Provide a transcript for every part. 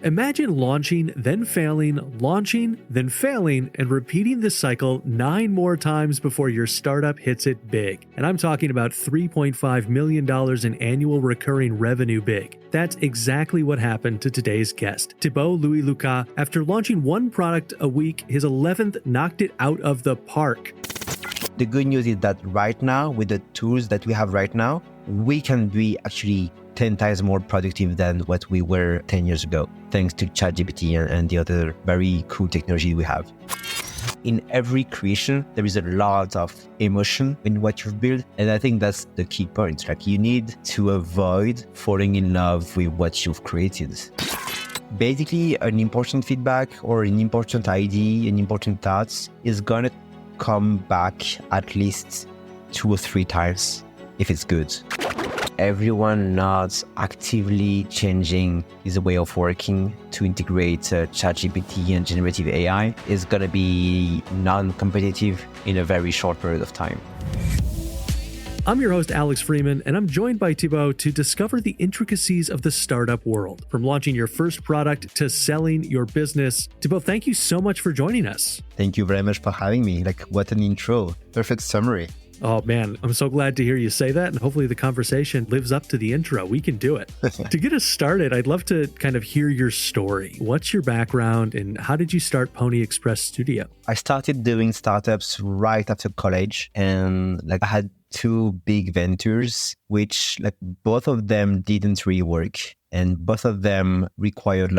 Imagine launching, then failing, launching, then failing, and repeating this cycle 9 more times before your startup hits it big. And I'm talking about $3.5 million in annual recurring revenue big. That's exactly what happened to today's guest, Thibault Louis-Lucas. After launching one product a week, his 11th knocked it out of the park. The good news is that right now, with the tools that we have right now, we can be actually 10 times more productive than what we were 10 years ago, thanks to ChatGPT and the other very cool technology we have. In every creation, there is a lot of emotion in what you've built. And I think that's the key point. Like, you need to avoid falling in love with what you've created. Basically, an important feedback or an important idea, an important thought is going to come back at least 2 or 3 times if it's good. Everyone not actively changing his way of working to integrate ChatGPT and generative AI is going to be non-competitive in a very short period of time. I'm your host, Alex Freeman, and I'm joined by Thibault to discover the intricacies of the startup world, from launching your first product to selling your business. Thibault, thank you so much for joining us. Thank you very much for having me. Like, what an intro. Perfect summary. Oh man, I'm so glad to hear you say that, and hopefully the conversation lives up to the intro. We can do it. To get us started, I'd love to kind of hear your story. What's your background and how did you start Pony Express Studio? I started doing startups right after college, and I had 2 big ventures, which both of them didn't really work, and both of them required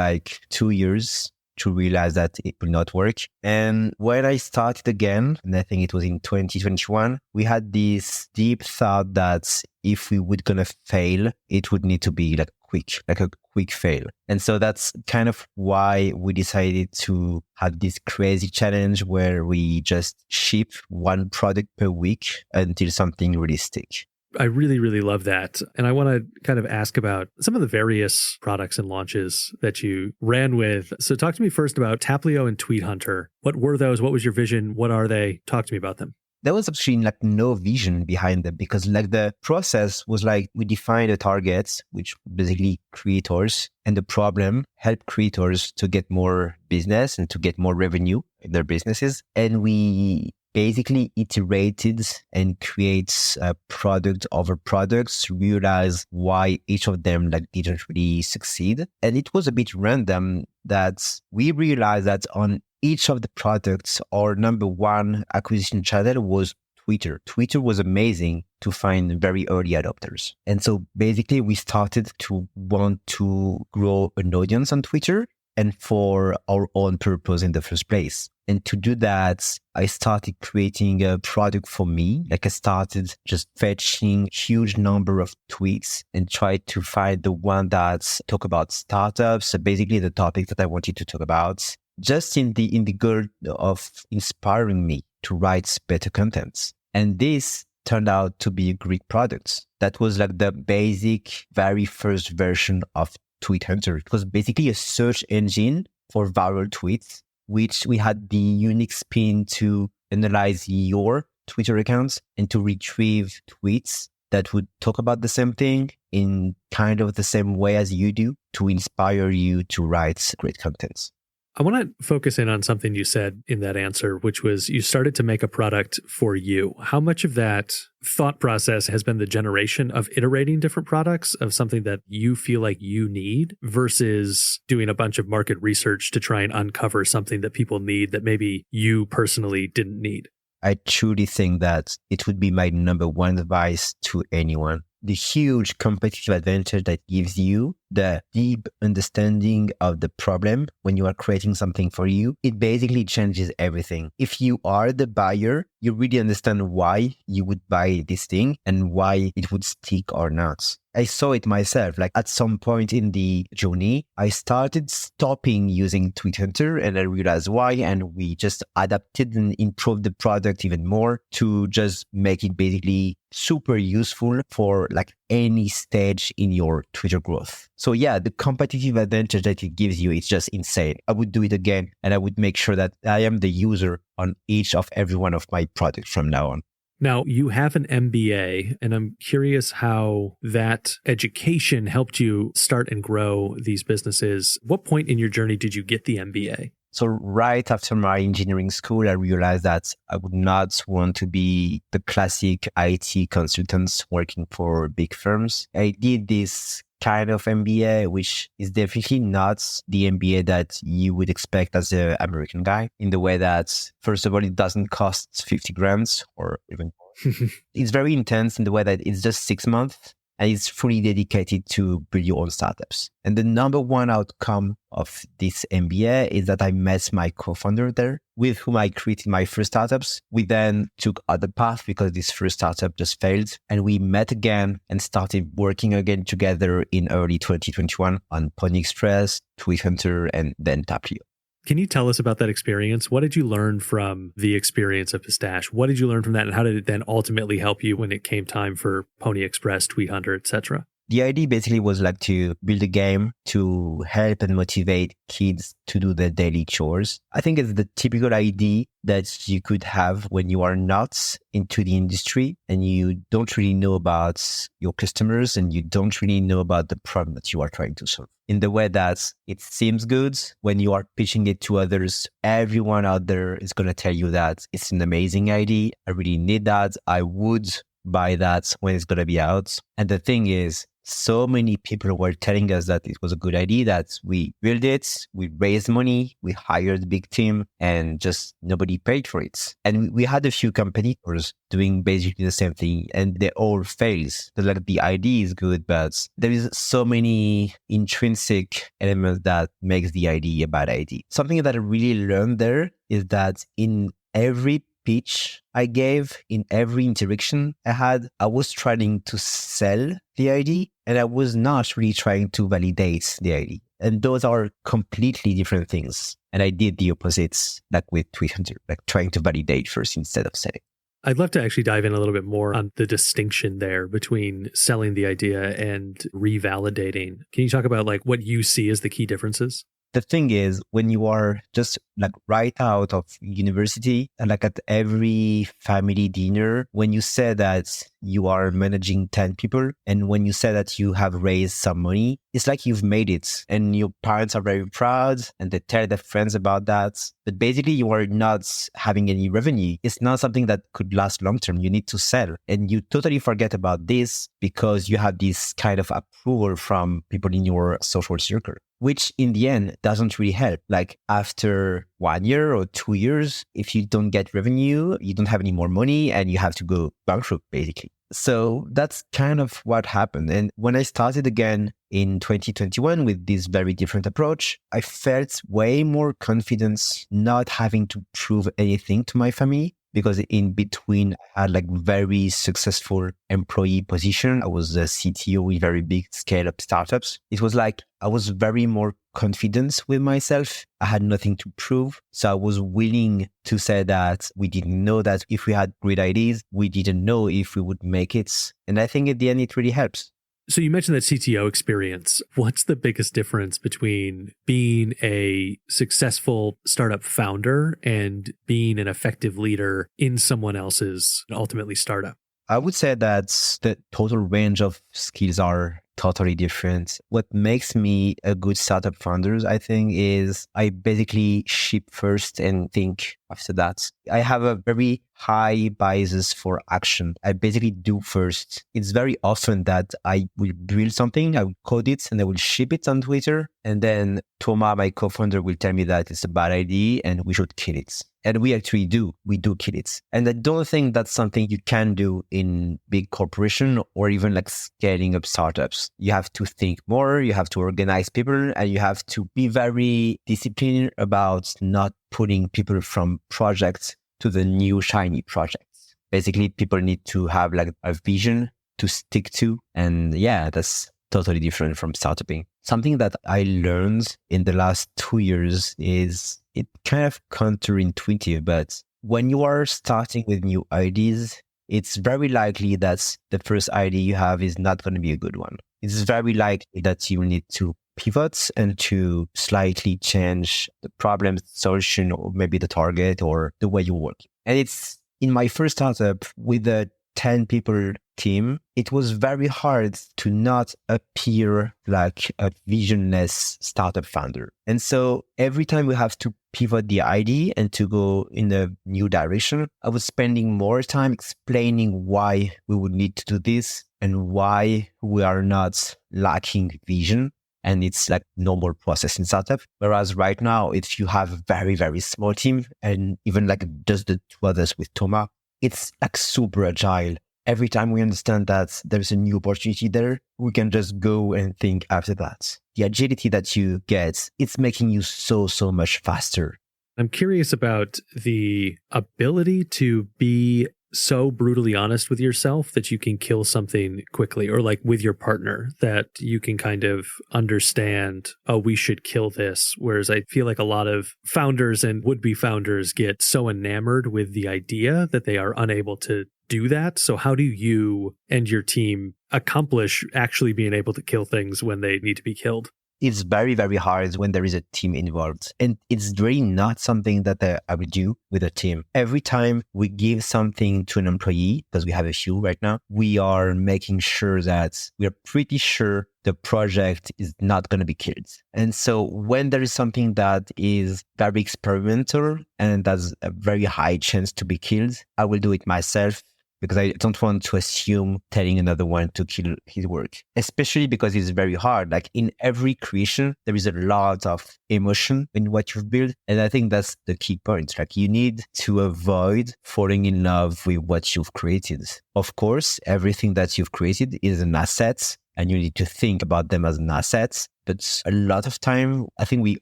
2 years to realize that it will not work. And when I started again, and I think it was in 2021, we had this deep thought that if we would gonna fail, it would need to be a quick fail. And so that's kind of why we decided to have this crazy challenge where we just ship 1 product per week until something really sticks. I really, really love that. And I want to kind of ask about some of the various products and launches that you ran with. So talk to me first about Taplio and Tweet Hunter. What were those? What was your vision? What are they? Talk to me about them. There was actually no vision behind them, because the process was we defined the targets, which basically creators, and the problem, help creators to get more business and to get more revenue in their businesses. And we basically iterated and creates product over products, realize why each of them didn't really succeed. And it was a bit random that we realized that on each of the products, our number 1 acquisition channel was Twitter. Twitter was amazing to find very early adopters. And so basically we started to want to grow an audience on Twitter, and for our own purpose in the first place. And to do that, I started creating a product for me. I started just fetching huge number of tweets and tried to find the one that talk about startups. So basically the topic that I wanted to talk about, just in the goal of inspiring me to write better content. And this turned out to be a great product. That was the basic, very first version of Tweet Hunter. It was basically a search engine for viral tweets, which we had the unique spin to analyze your Twitter accounts and to retrieve tweets that would talk about the same thing in kind of the same way as you do to inspire you to write great content. I want to focus in on something you said in that answer, which was you started to make a product for you. How much of that thought process has been the generation of iterating different products of something that you feel like you need versus doing a bunch of market research to try and uncover something that people need that maybe you personally didn't need? I truly think that it would be my number 1 advice to anyone. The huge competitive advantage that gives you the deep understanding of the problem when you are creating something for you, it basically changes everything. If you are the buyer, you really understand why you would buy this thing and why it would stick or not. I saw it myself. At some point in the journey, I started stopping using Tweet Hunter and I realized why. And we just adapted and improved the product even more to just make it basically super useful for any stage in your Twitter growth. So yeah, the competitive advantage that it gives you is just insane. I would do it again, and I would make sure that I am the user on each of every one of my products from now on. Now, you have an MBA, and I'm curious how that education helped you start and grow these businesses. What point in your journey did you get the MBA? So right after my engineering school, I realized that I would not want to be the classic IT consultants working for big firms. I did this kind of MBA, which is definitely not the MBA that you would expect as an American guy, in the way that, first of all, it doesn't cost 50 grams or even more. It's very intense in the way that it's just 6 months and it's fully dedicated to build your own startups. And the number one outcome of this MBA is that I met my co-founder there, with whom I created my first startups. We then took other path because this first startup just failed. And we met again and started working again together in early 2021 on Pony Express, Tweet Hunter, and then Taplio. Can you tell us about that experience? What did you learn from the experience of Pistache? What did you learn from that? And how did it then ultimately help you when it came time for Pony Express, Tweet Hunter, etc.? The idea basically was like to build a game to help and motivate kids to do their daily chores. I think it's the typical idea that you could have when you are not into the industry and you don't really know about your customers and you don't really know about the problem that you are trying to solve. In the way that it seems good when you are pitching it to others, everyone out there is going to tell you that it's an amazing idea. I really need that. I would buy that when it's going to be out. And the thing is, so many people were telling us that it was a good idea, that we built it, we raised money, we hired a big team, and just nobody paid for it. And we had a few competitors doing basically the same thing, and they all failed. So like the idea is good, but there is so many intrinsic elements that makes the idea a bad idea. Something that I really learned there is that in every pitch I gave, in every interaction I had, I was trying to sell the idea and I was not really trying to validate the idea. And those are completely different things. And I did the opposites, like with Tweet Hunter, like trying to validate first instead of selling. I'd love to actually dive in a little bit more on the distinction there between selling the idea and revalidating. Can you talk about like what you see as the key differences? The thing is, when you are just like right out of university, and like at every family dinner, when you say that you are managing 10 people, and when you say that you have raised some money, it's like you've made it and your parents are very proud and they tell their friends about that. But basically you are not having any revenue. It's not something that could last long term. You need to sell and you totally forget about this because you have this kind of approval from people in your social circle, which in the end doesn't really help. Like after 1 year or 2 years, if you don't get revenue, you don't have any more money and you have to go bankrupt basically. So that's kind of what happened. And when I started again in 2021 with this very different approach, I felt way more confidence not having to prove anything to my family. Because in between, I had like very successful employee position. I was a CTO in very big scale-up startups. It was like I was very more confident with myself. I had nothing to prove. So I was willing to say that we didn't know that if we had great ideas, we didn't know if we would make it. And I think at the end, it really helps. So you mentioned that CTO experience. What's the biggest difference between being a successful startup founder and being an effective leader in someone else's ultimately startup? I would say that the total range of skills are totally different. What makes me a good startup founder, I think, is I basically ship first and think after that. I have a very high bias for action. I basically do first. It's very often that I will build something, I will code it, and I will ship it on Twitter. And then Thomas, my co-founder, will tell me that it's a bad idea and we should kill it. And we actually do. We do kill it. And I don't think that's something you can do in big corporation or even like scaling up startups. You have to think more, you have to organize people, and you have to be very disciplined about not putting people from projects to the new shiny projects. Basically, people need to have like a vision to stick to. And yeah, that's totally different from startuping. Something that I learned in the last 2 years is it kind of counterintuitive, but when you are starting with new ideas, it's very likely that the first idea you have is not going to be a good one. It's very likely that you need to pivot and to slightly change the problem solution or maybe the target or the way you work. And it's In my first startup with a 10 people team, it was very hard to not appear like a visionless startup founder. And so every time we have to pivot the idea and to go in a new direction, I was spending more time explaining why we would need to do this and why we are not lacking vision. And it's like normal process in startup. Whereas right now, if you have a very, very small team and even like just the two others with Thomas, it's like super agile. Every time we understand that there's a new opportunity there, we can just go and think after that. The agility that you get, it's making you so much faster. I'm curious about the ability to be so brutally honest with yourself that you can kill something quickly, or like with your partner that you can kind of understand, oh, we should kill this. Whereas I feel like a lot of founders and would-be founders get so enamored with the idea that they are unable to do that. So how do you and your team accomplish actually being able to kill things when they need to be killed? It's very, very hard when there is a team involved. And it's really not something that I would do with a team. Every time we give something to an employee, because we have a few right now, we are making sure that we are pretty sure the project is not going to be killed. And so when there is something that is very experimental and has a very high chance to be killed, I will do it myself, because I don't want to assume telling another one to kill his work, especially because it's very hard. Like in every creation, there is a lot of emotion in what you've built. And I think that's the key point. Like you need to avoid falling in love with what you've created. Of course, everything that you've created is an asset and you need to think about them as an asset. But a lot of time, I think we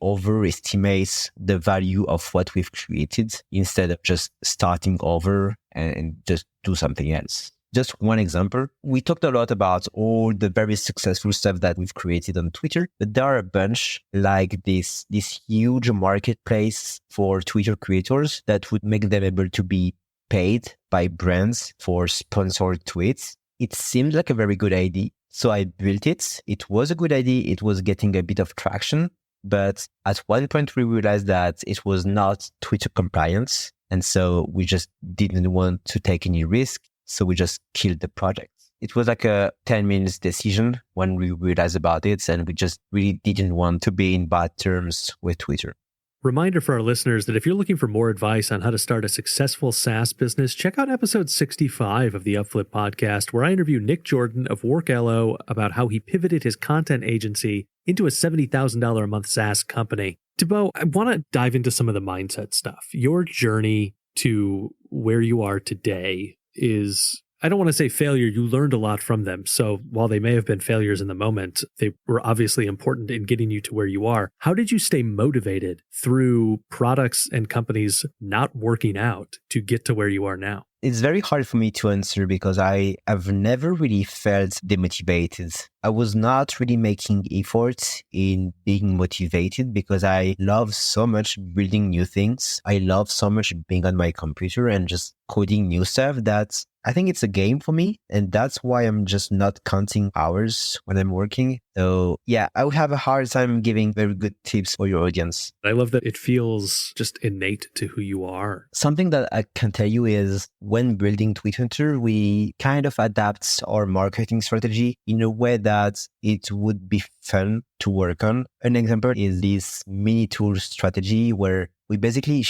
overestimate the value of what we've created instead of just starting over and just do something else. Just one example, we talked a lot about all the very successful stuff that we've created on Twitter, but there are a bunch like this huge marketplace for Twitter creators that would make them able to be paid by brands for sponsored tweets. It seemed like a very good idea. So I built it. It was a good idea. It was getting a bit of traction. But at one point, we realized that it was not Twitter compliant. And so we just didn't want to take any risk. So we just killed the project. It was like a 10 minutes decision when we realized about it. And we just really didn't want to be in bad terms with Twitter. Reminder for our listeners that if you're looking for more advice on how to start a successful SaaS business, check out episode 65 of the Upflip podcast, where I interview Nick Jordan of Workello about how he pivoted his content agency into a $70,000 a month SaaS company. Thibault, I want to dive into some of the mindset stuff. Your journey to where you are today is, I don't want to say failure. You learned a lot from them. So while they may have been failures in the moment, they were obviously important in getting you to where you are. How did you stay motivated through products and companies not working out to get to where you are now? It's very hard for me to answer because I have never really felt demotivated. I was not really making efforts in being motivated because I love so much building new things. I love so much being on my computer and just coding new stuff that I think it's a game for me. And that's why I'm just not counting hours when I'm working. So yeah, I would have a hard time giving very good tips for your audience. I love that it feels just innate to who you are. Something that I can tell you is when building Twitter, we kind of adapt our marketing strategy in a way that it would be fun to work on. An example is this mini tool strategy where we basically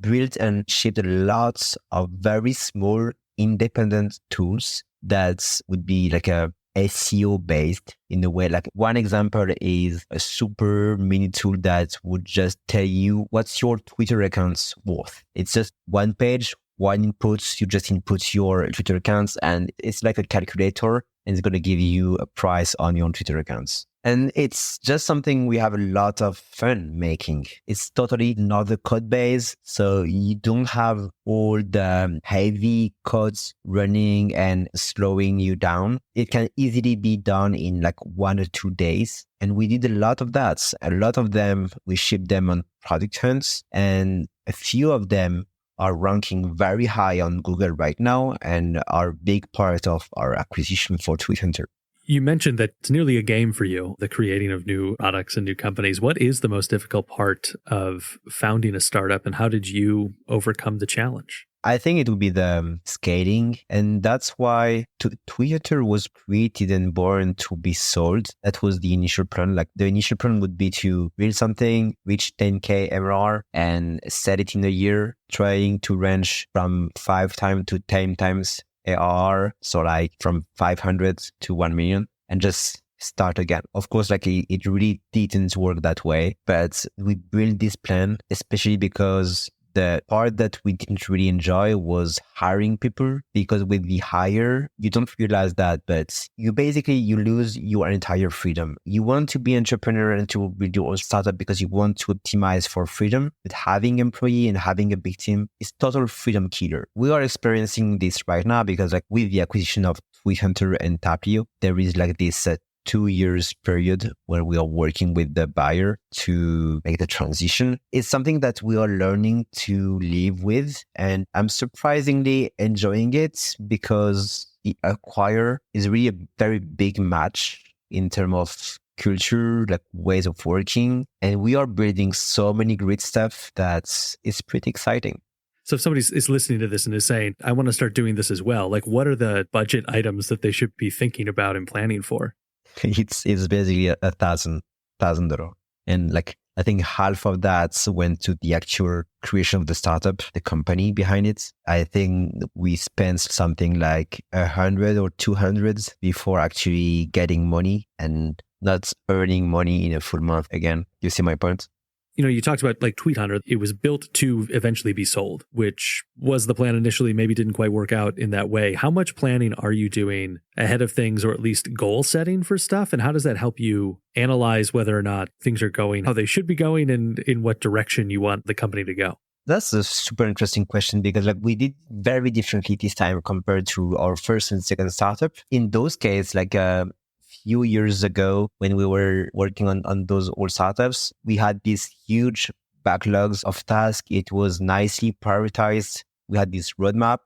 built and shipped a lot of very small independent tools that would be like a SEO based in a way. Like one example is a super mini tool that would just tell you what's your Twitter account's worth. It's just one page, one input. You just input your Twitter accounts and it's like a calculator and it's going to give you a price on your Twitter accounts. And it's just something we have a lot of fun making. It's totally another code base. So you don't have all the heavy codes running and slowing you down. It can easily be done in like 1 or 2 days. And we did a lot of that. A lot of them, we shipped them on Product Hunts, and a few of them are ranking very high on Google right now and are a big part of our acquisition for Twitter. You mentioned that it's nearly a game for you, the creating of new products and new companies. What is the most difficult part of founding a startup, and how did you overcome the challenge? I think it would be the scaling. And that's why Twitter was created and born to be sold. That was the initial plan. Like the initial plan would be to build something, reach 10K MRR and sell it in a year, trying to range from 5 times to 10 times ARR. So like from 500 to 1 million and just start again. Of course, like it really didn't work that way, but we built this plan, especially because the part that we didn't really enjoy was hiring people, because with the hire, you don't realize that, but you lose your entire freedom. You want to be an entrepreneur and to build your own startup because you want to optimize for freedom, but having employee and having a big team is total freedom killer. We are experiencing this right now because like with the acquisition of Hunter and Taplio, there is like this 2 years period where we are working with the buyer to make the transition. It's something that we are learning to live with, and I'm surprisingly enjoying it because the acquire is really a very big match in terms of culture, like ways of working, and we are building so many great stuff that it's pretty exciting. So if somebody is listening to this and is saying, I want to start doing this as well, like what are the budget items that they should be thinking about and planning for? It's basically $1,000, and like I think half of that went to the actual creation of the startup, the company behind it. I think we spent something like 100 or 200 before actually getting money and not earning money in a full month again. You see my point? You talked about like Tweet Hunter. It was built to eventually be sold, which was the plan initially, maybe didn't quite work out in that way. How much planning are you doing ahead of things, or at least goal setting for stuff? And how does that help you analyze whether or not things are going how they should be going and in what direction you want the company to go? That's a super interesting question because like we did very differently this time compared to our first and second startup. In those cases, like few years ago when we were working on those old startups, we had these huge backlogs of tasks. It was nicely prioritized. We had this roadmap.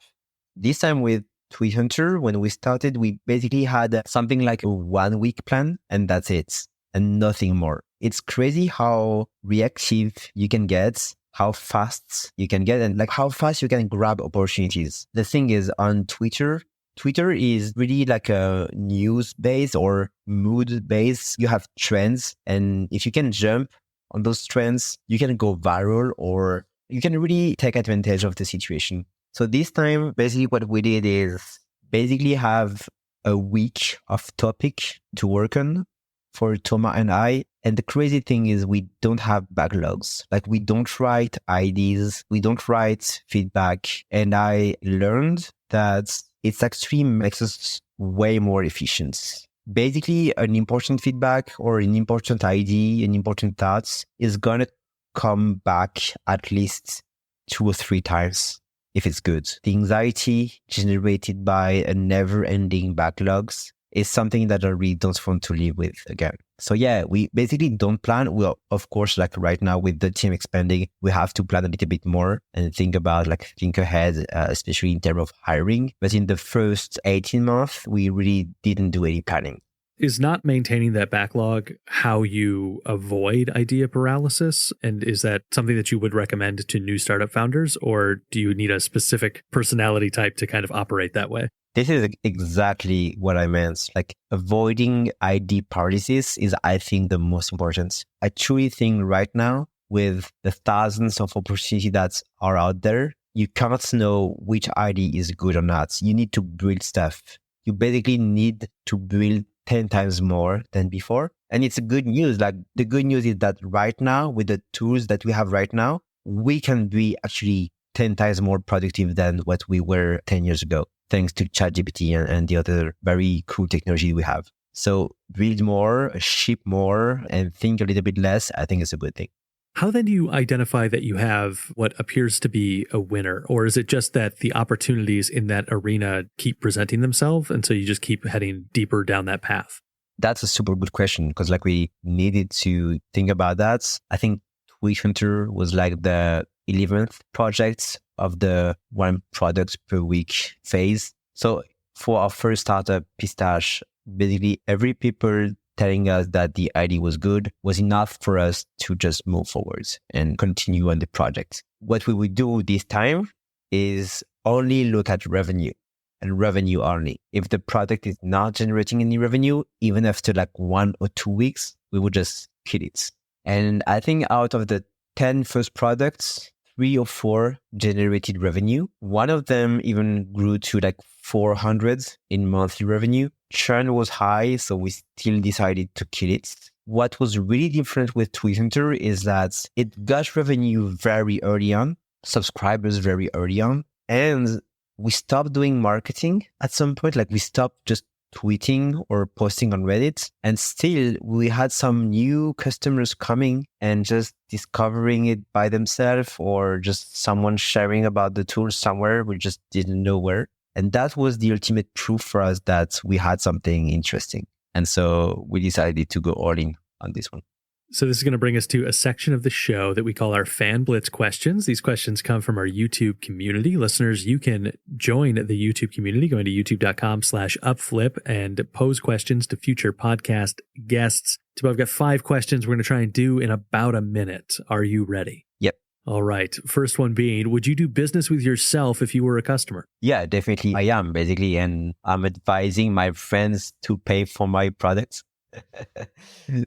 This time with Tweet Hunter, when we started, we basically had something like a 1 week plan and that's it and nothing more. It's crazy how reactive you can get, how fast you can get, and like how fast you can grab opportunities. The thing is on Twitter is really like a news-based or mood-based. You have trends, and if you can jump on those trends, you can go viral or you can really take advantage of the situation. So this time, basically what we did is basically have a week of topic to work on for Thomas and I. And the crazy thing is we don't have backlogs. Like we don't write IDs, we don't write feedback. And I learned that it actually makes us way more efficient. Basically, an important feedback or an important ID, an important thoughts is going to come back at least 2 or 3 times if it's good. The anxiety generated by a never-ending backlogs is something that I really don't want to live with again. So yeah, we basically don't plan. Well, of course, like right now with the team expanding, we have to plan a little bit more and think ahead, especially in terms of hiring. But in the first 18 months, we really didn't do any planning. Is not maintaining that backlog how you avoid idea paralysis? And is that something that you would recommend to new startup founders? Or do you need a specific personality type to kind of operate that way? This is exactly what I meant. Like avoiding ID paralysis is, I think, the most important. I truly think right now, with the thousands of opportunities that are out there, you cannot know which ID is good or not. You need to build stuff. You basically need to build 10 times more than before. And it's good news. Like the good news is that right now, with the tools that we have right now, we can be actually 10 times more productive than what we were 10 years ago, thanks to ChatGPT and the other very cool technology we have. So build more, ship more, and think a little bit less. I think it's a good thing. How then do you identify that you have what appears to be a winner? Or is it just that the opportunities in that arena keep presenting themselves, and so you just keep heading deeper down that path? That's a super good question, because like we needed to think about that. I think Tweet Hunter was like the 11th project of the 1 product per week phase. So for our first startup, Pistache, basically every people telling us that the idea was good was enough for us to just move forward and continue on the project. What we would do this time is only look at revenue and revenue only. If the product is not generating any revenue, even after like 1 or 2 weeks, we would just kill it. And I think out of the 10 first products, 3 or 4 generated revenue. One of them even grew to like 400 in monthly revenue. Churn was high, so we still decided to kill it. What was really different with Twitter is that it got revenue very early on, subscribers very early on, and we stopped doing marketing at some point. Like we stopped just tweeting or posting on Reddit, and still we had some new customers coming and just discovering it by themselves, or just someone sharing about the tool somewhere. We just didn't know where. And that was the ultimate proof for us that we had something interesting. And so we decided to go all in on this one. So this is going to bring us to a section of the show that we call our Fan Blitz questions. These questions come from our YouTube community. Listeners, you can join the YouTube community going to youtube.com/upflip and pose questions to future podcast guests. Thibault, I've got 5 questions we're going to try and do in about a minute. Are you ready? Yep. All right. First one being, would you do business with yourself if you were a customer? Yeah, definitely. I am basically, and I'm advising my friends to pay for my products.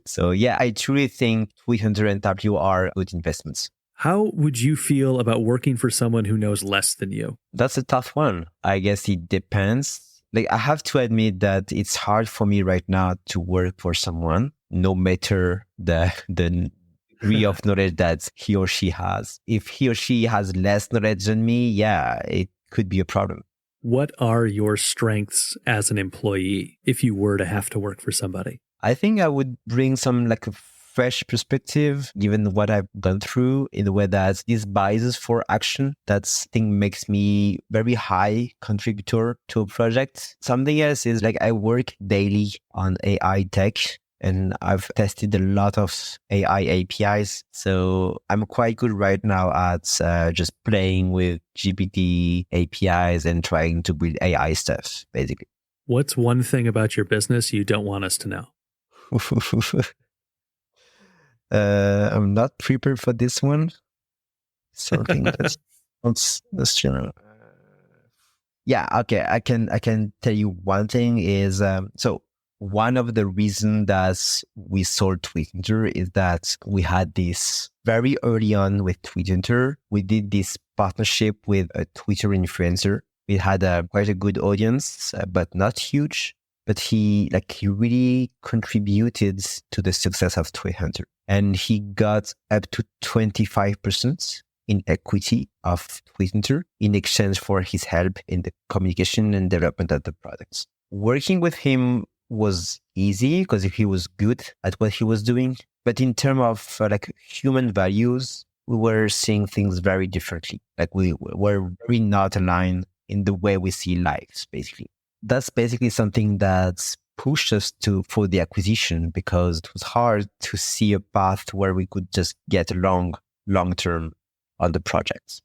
So yeah, I truly think Twitter and Taplio are good investments. How would you feel about working for someone who knows less than you? That's a tough one. I guess it depends. Like I have to admit that it's hard for me right now to work for someone, no matter the degree of knowledge that he or she has. If he or she has less knowledge than me, yeah, it could be a problem. What are your strengths as an employee if you were to have to work for somebody? I think I would bring some like a fresh perspective, given what I've gone through, in the way that this bias for action, that thing makes me very high contributor to a project. Something else is like I work daily on AI tech, and I've tested a lot of AI APIs. So I'm quite good right now at just playing with GPT APIs and trying to build AI stuff, basically. What's one thing about your business you don't want us to know? I'm not prepared for this one. Something that's general. Yeah, okay. I can tell you one thing is so one of the reasons that we sold Twitter is that we had this very early on with Twitter. We did this partnership with a Twitter influencer. We had quite a good audience, but not huge. But he really contributed to the success of Twitter. And he got up to 25% in equity of Twitter in exchange for his help in the communication and development of the products. Working with him was easy because he was good at what he was doing. But in terms of human values, we were seeing things very differently. Like we were very not aligned in the way we see lives, basically. That's basically something that's pushed us for the acquisition, because it was hard to see a path where we could just get along long-term on the projects.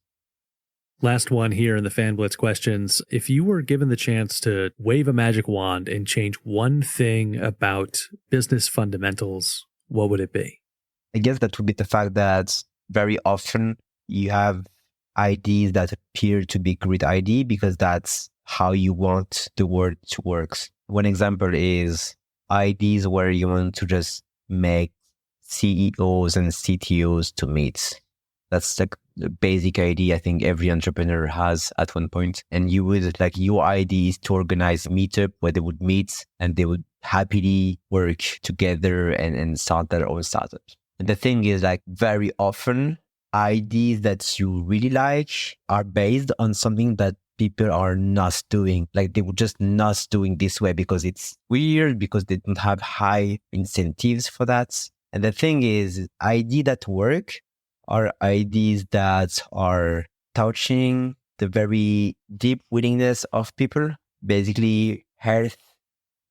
Last one here in the Fan Blitz questions. If you were given the chance to wave a magic wand and change one thing about business fundamentals, what would it be? I guess that would be the fact that very often you have ideas that appear to be great idea because that's how you want the world to work. One example is ideas where you want to just make CEOs and CTOs to meet. That's like the basic idea I think every entrepreneur has at one point. And you would your idea is to organize a meetup where they would meet and they would happily work together and start their own startup. And the thing is very often ideas that you really like are based on something that people are not doing. They were just not doing this way because it's weird, because they don't have high incentives for that. And the thing is, ideas that work are ideas that are touching the very deep willingness of people. Basically, health,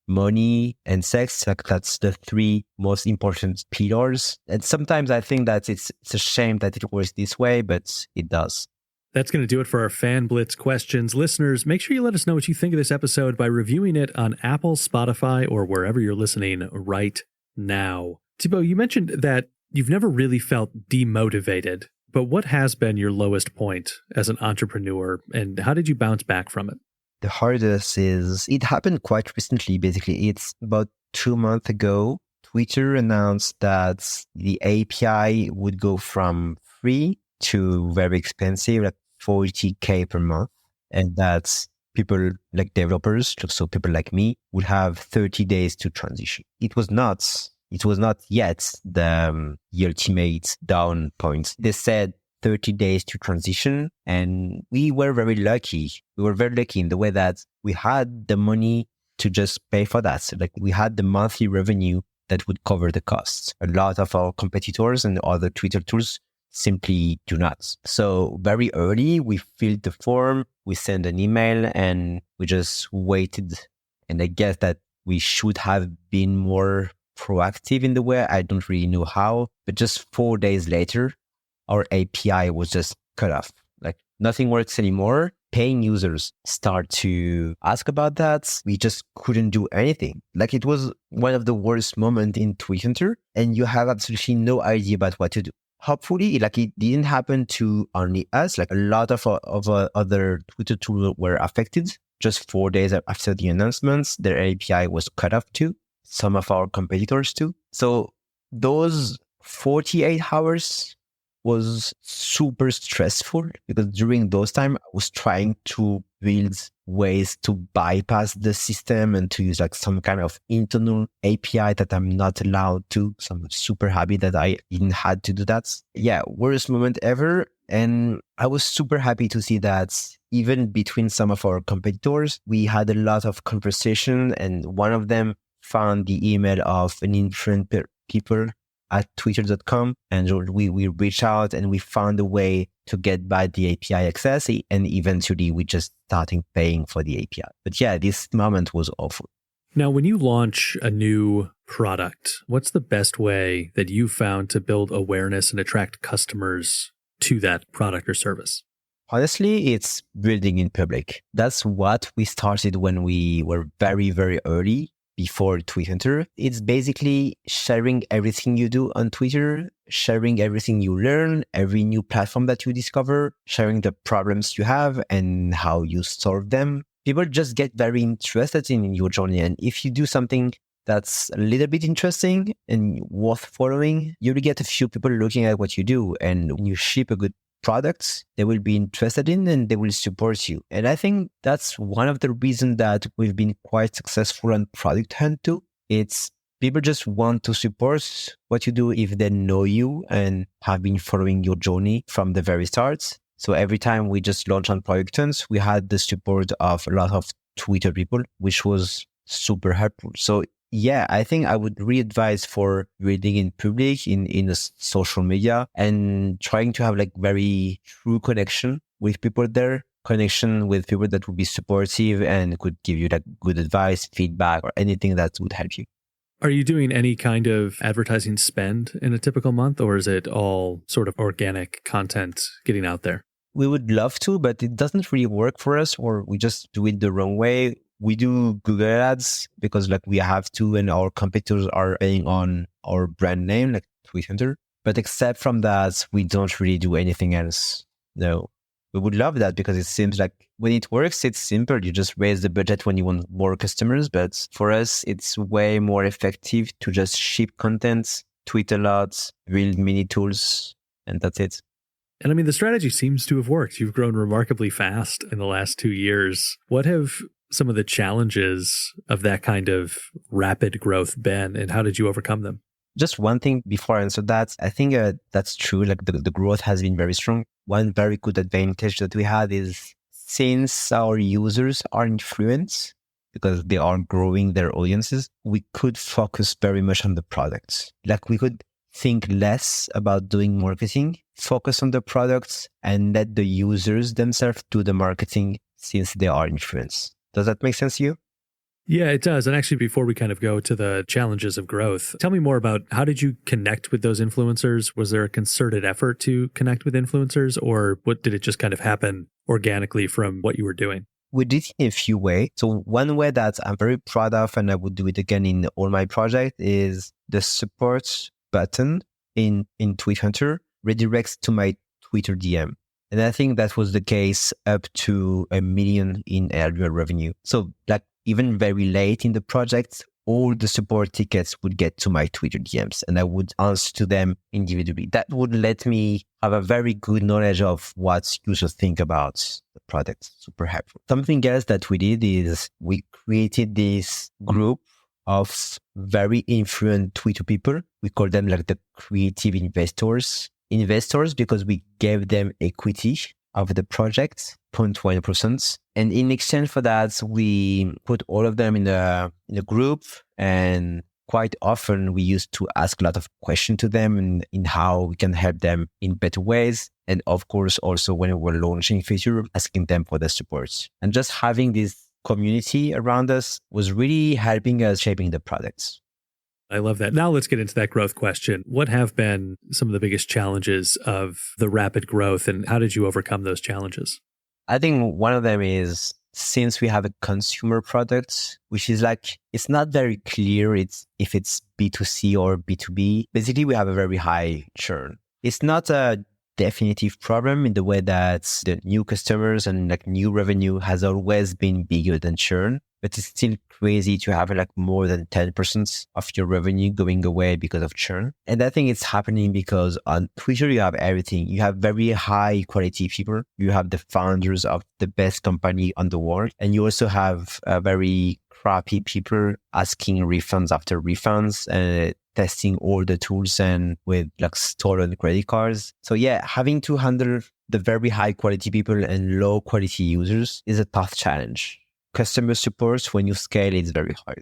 money, and sex. That's the 3 most important pillars. And sometimes I think that it's a shame that it works this way, but it does. That's going to do it for our Fan Blitz questions. Listeners, make sure you let us know what you think of this episode by reviewing it on Apple, Spotify, or wherever you're listening right now. Thibault, you mentioned that you've never really felt demotivated, but what has been your lowest point as an entrepreneur, and how did you bounce back from it? The hardest is, it happened quite recently, basically. It's about 2 months ago. Twitter announced that the API would go from free to very expensive, like $40K per month. And that people like developers, so people like me, would have 30 days to transition. It was not yet the ultimate down point. They said 30 days to transition. And we were very lucky. We were very lucky in the way that we had the money to just pay for that. So like we had the monthly revenue that would cover the costs. A lot of our competitors and other Twitter tools simply do not. So very early, we filled the form, we sent an email, and we just waited. And I guess that we should have been more proactive in the way. I don't really know how, but just 4 days later, our API was just cut off. Like nothing works anymore. Paying users start to ask about that. We just couldn't do anything. Like it was one of the worst moments in Twitter, and you have absolutely no idea about what to do. Hopefully, like it didn't happen to only us. Like a lot of other Twitter tools were affected. Just 4 days after the announcements, their API was cut off too. Some of our competitors too. So those 48 hours was super stressful because during those time I was trying to build ways to bypass the system and to use like some kind of internal API that I'm not allowed to. So I'm super happy that I didn't had to do that. Yeah, worst moment ever. And I was super happy to see that even between some of our competitors, we had a lot of conversation, and one of them found the email of an influent people at twitter.com, and we reached out and we found a way to get by the API access, and eventually we just started paying for the API. But yeah, this moment was awful. Now, when you launch a new product, what's the best way that you found to build awareness and attract customers to that product or service? Honestly, it's building in public. That's what we started when we were very, very early. Before Twitter, it's basically sharing everything you do on Twitter, sharing everything you learn, every new platform that you discover, sharing the problems you have and how you solve them. People just get very interested in your journey. And if you do something that's a little bit interesting and worth following, you'll get a few people looking at what you do. And when you ship a good products they will be interested in and they will support you. And I think that's one of the reasons that we've been quite successful on Product Hunt too. It's people just want to support what you do if they know you and have been following your journey from the very start. So every time we just launched on Product Hunt, we had the support of a lot of Twitter people, which was super helpful. So yeah, I think I would re-advise for reading in public, in the social media, and trying to have like very true connection with people there, connection with people that would be supportive and could give you like good advice, feedback, or anything that would help you. Are you doing any kind of advertising spend in a typical month, or is it all sort of organic content getting out there? We would love to, but it doesn't really work for us, or we just do it the wrong way. We do Google ads because like we have to, and our competitors are paying on our brand name, like Twitter. But except from that, we don't really do anything else. No, we would love that because it seems like when it works, it's simple. You just raise the budget when you want more customers. But for us, it's way more effective to just ship content, tweet a lot, build mini tools, and that's it. And I mean, the strategy seems to have worked. You've grown remarkably fast in the last 2 years. What have some of the challenges of that kind of rapid growth been, and how did you overcome them? Just one thing before I answer that, I think that's true. Like the growth has been very strong. One very good advantage that we had is since our users are influenced, because they are growing their audiences, we could focus very much on the products. Like we could think less about doing marketing, focus on the products, and let the users themselves do the marketing since they are influenced. Does that make sense to you? Yeah, it does. And actually, before we kind of go to the challenges of growth, tell me more about how did you connect with those influencers? Was there a concerted effort to connect with influencers, or what did it just kind of happen organically from what you were doing? We did it in a few ways. So one way that I'm very proud of, and I would do it again in all my projects, is the support button in Tweet Hunter redirects to my Twitter DM. And I think that was the case up to 1 million in annual revenue. So like even very late in the project, all the support tickets would get to my Twitter DMs and I would answer to them individually. That would let me have a very good knowledge of what users think about the product. Super helpful. Something else that we did is we created this group of very influent Twitter people. We call them like the creative investors. Investors because we gave them equity of the project, 0.1%. And in exchange for that, we put all of them in a group. And quite often we used to ask a lot of questions to them and in how we can help them in better ways. And of course, also when we were launching feature, asking them for their support. And just having this community around us was really helping us shaping the products. I love that. Now let's get into that growth question. What have been some of the biggest challenges of the rapid growth and how did you overcome those challenges? I think one of them is since we have a consumer product, which is like, it's not very clear if it's B2C or B2B. Basically, we have a very high churn. It's not a definitive problem in the way that the new customers and like new revenue has always been bigger than churn. But it's still crazy to have like more than 10% of your revenue going away because of churn. And I think it's happening because on Twitter, you have everything. You have very high quality people. You have the founders of the best company on the world. And you also have very crappy people asking refunds after refunds and testing all the tools and with like stolen credit cards. So yeah, having to handle the very high quality people and low quality users is a tough challenge. Customer support, when you scale, it's very hard.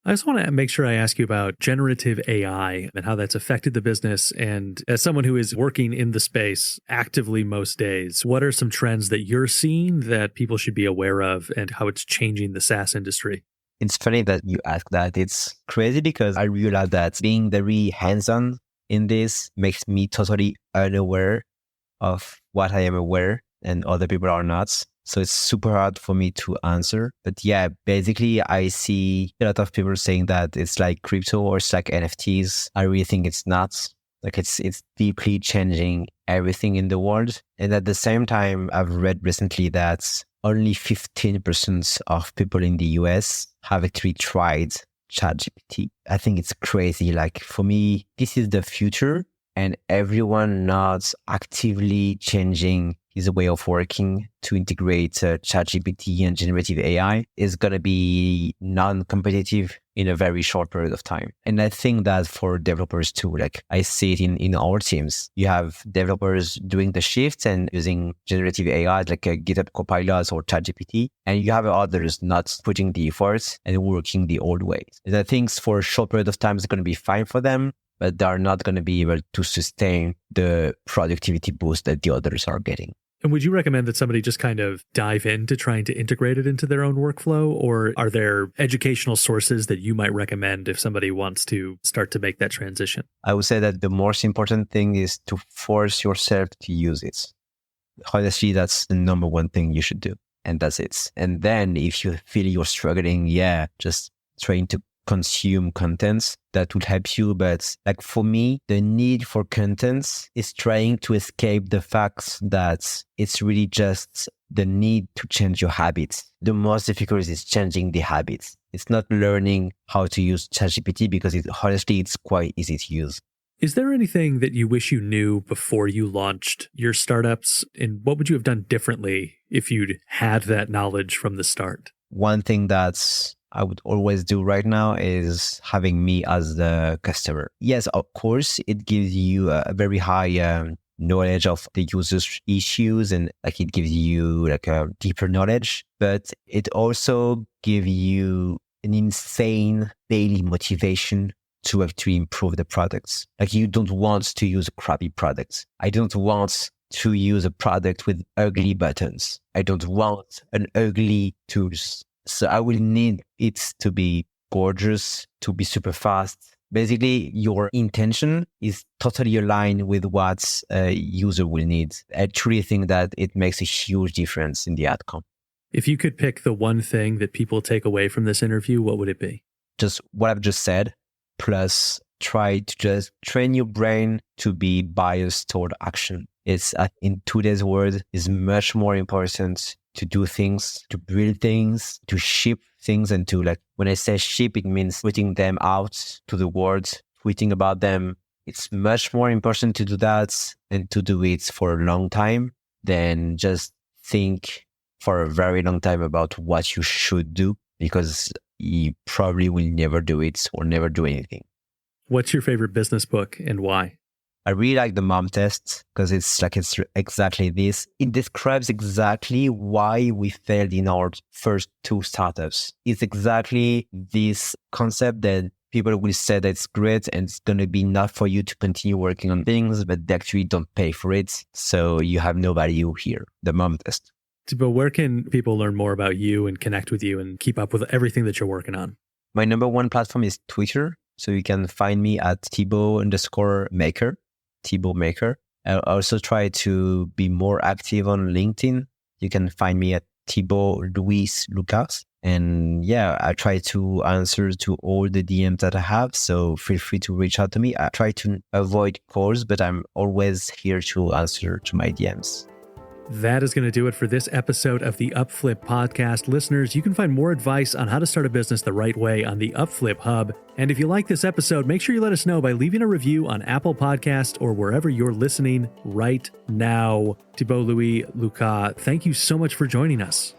I just want to make sure I ask you about generative AI and how that's affected the business. And as someone who is working in the space actively most days, what are some trends that you're seeing that people should be aware of and how it's changing the SaaS industry? It's funny that you ask that. It's crazy because I realize that being very hands-on in this makes me totally unaware of what I am aware and other people are not. So it's super hard for me to answer. But yeah, basically I see a lot of people saying that it's like crypto or it's like NFTs. I really think it's not. Like it's deeply changing everything in the world. And at the same time, I've read recently that only 15% of people in the US have actually tried ChatGPT. I think it's crazy. Like for me, this is the future and everyone not actively changing his way of working to integrate ChatGPT and generative AI is going to be non-competitive in a very short period of time. And I think that for developers too, like I see it in our teams, you have developers doing the shifts and using generative AI like a GitHub Copilot or ChatGPT, and you have others not putting the efforts and working the old ways. And I think for a short period of time, it's going to be fine for them, but they're not going to be able to sustain the productivity boost that the others are getting. And would you recommend that somebody just kind of dive into trying to integrate it into their own workflow? Or are there educational sources that you might recommend if somebody wants to start to make that transition? I would say that the most important thing is to force yourself to use it. Honestly, that's the number one thing you should do. And that's it. And then if you feel you're struggling, just trying to consume content that will help you. But like for me, the need for content is trying to escape the fact that it's really just the need to change your habits. The most difficult is changing the habits. It's not learning how to use ChatGPT because honestly, it's quite easy to use. Is there anything that you wish you knew before you launched your startups? And what would you have done differently if you'd had that knowledge from the start? One thing that's I would always do right now is having me as the customer. Yes, of course, it gives you a very high knowledge of the user's issues and like it gives you like a deeper knowledge, but it also gives you an insane daily motivation to actually improve the products. Like you don't want to use a crappy product. I don't want to use a product with ugly buttons. I don't want an ugly tools. So I will need it to be gorgeous, to be super fast. Basically, your intention is totally aligned with what a user will need. I truly think that it makes a huge difference in the outcome. If you could pick the one thing that people take away from this interview, what would it be? Just what I've just said, plus try to just train your brain to be biased toward action. It's in today's world is much more important to do things, to build things, to ship things, and to when I say ship, it means putting them out to the world, tweeting about them. It's much more important to do that and to do it for a long time than just think for a very long time about what you should do, because you probably will never do it or never do anything. What's your favorite business book and why? I really like the mom test because it's exactly this. It describes exactly why we failed in our first 2 startups. It's exactly this concept that people will say that it's great and it's going to be enough for you to continue working on things, but they actually don't pay for it. So you have no value here. The mom test. But where can people learn more about you and connect with you and keep up with everything that you're working on? My number one platform is Twitter. So you can find me at Thibault_Maker. Thibault Maker. I also try to be more active on LinkedIn. You can find me at Thibault Louis-Lucas. And yeah, I try to answer to all the DMs that I have. So feel free to reach out to me. I try to avoid calls, but I'm always here to answer to my DMs. That is going to do it for this episode of the Upflip podcast. Listeners, you can find more advice on how to start a business the right way on the Upflip Hub. And if you like this episode, make sure you let us know by leaving a review on Apple Podcasts or wherever you're listening right now. Thibault Louis-Lucas, thank you so much for joining us.